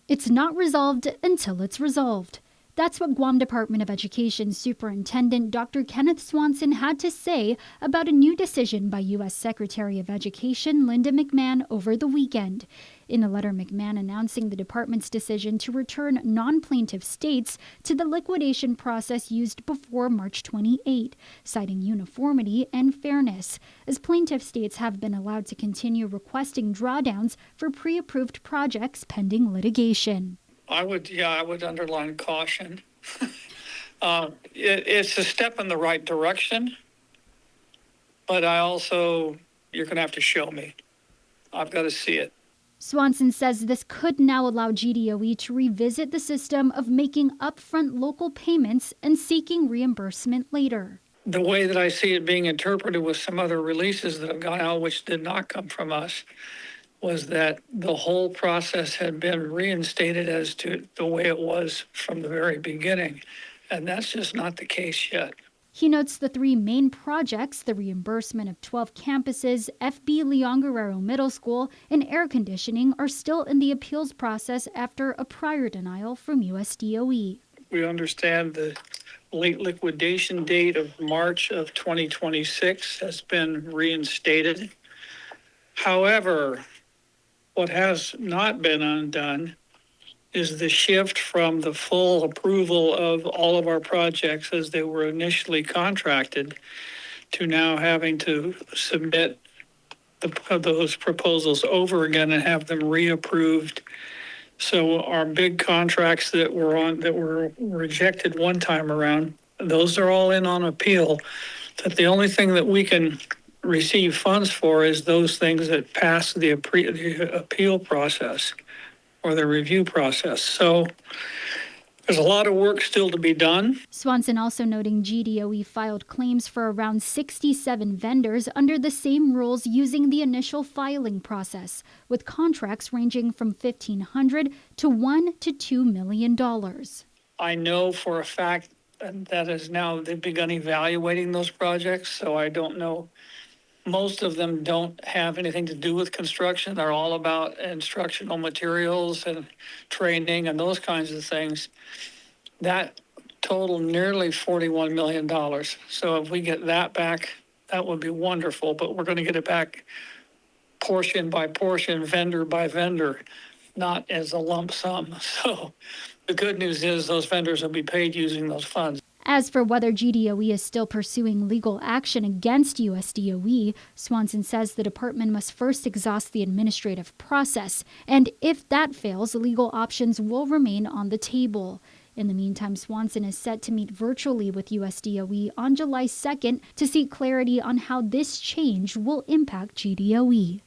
It's not resolved until it's resolved. That's what Guam Department of Education Superintendent Dr. Kenneth Swanson had to say about a new decision by U.S. Secretary of Education Linda McMahon over the weekend. In a letter, McMahon announcing the department's decision to return non-plaintiff states to the liquidation process used before March 28, citing uniformity and fairness, as plaintiff states have been allowed to continue requesting drawdowns for pre-approved projects pending litigation. I would underline caution. It's a step in the right direction, but you're going to have to show me. I've got to see it. Swanson says this could now allow GDOE to revisit the system of making upfront local payments and seeking reimbursement later. The way that I see it being interpreted with some other releases that have gone out, which did not come from us, was that the whole process had been reinstated as to the way it was from the very beginning. And that's just not the case yet. He notes the three main projects, the reimbursement of 12 campuses, FB Leon Guerrero Middle School, and air conditioning, are still in the appeals process after a prior denial from USDOE. We understand the late liquidation date of March of 2026 has been reinstated. However, what has not been undone is the shift from the full approval of all of our projects as they were initially contracted to now having to submit those proposals over again and have them reapproved. So our big contracts that were rejected one time around, those are all in on appeal. That the only thing that we can receive funds for is those things that pass the appeal process or the review process. So there's a lot of work still to be done. Swanson also noting GDOE filed claims for around 67 vendors under the same rules using the initial filing process, with contracts ranging from $1,500 to $1 to $2 million. I know for a fact that is now they've begun evaluating those projects, so I don't know. Most of them don't have anything to do with construction. They're all about instructional materials and training and those kinds of things. That total nearly $41 million. So if we get that back, that would be wonderful, but we're going to get it back portion by portion, vendor by vendor, not as a lump sum. So the good news is those vendors will be paid using those funds. As for whether GDOE is still pursuing legal action against USDOE, Swanson says the department must first exhaust the administrative process, and if that fails, legal options will remain on the table. In the meantime, Swanson is set to meet virtually with USDOE on July 2nd to seek clarity on how this change will impact GDOE.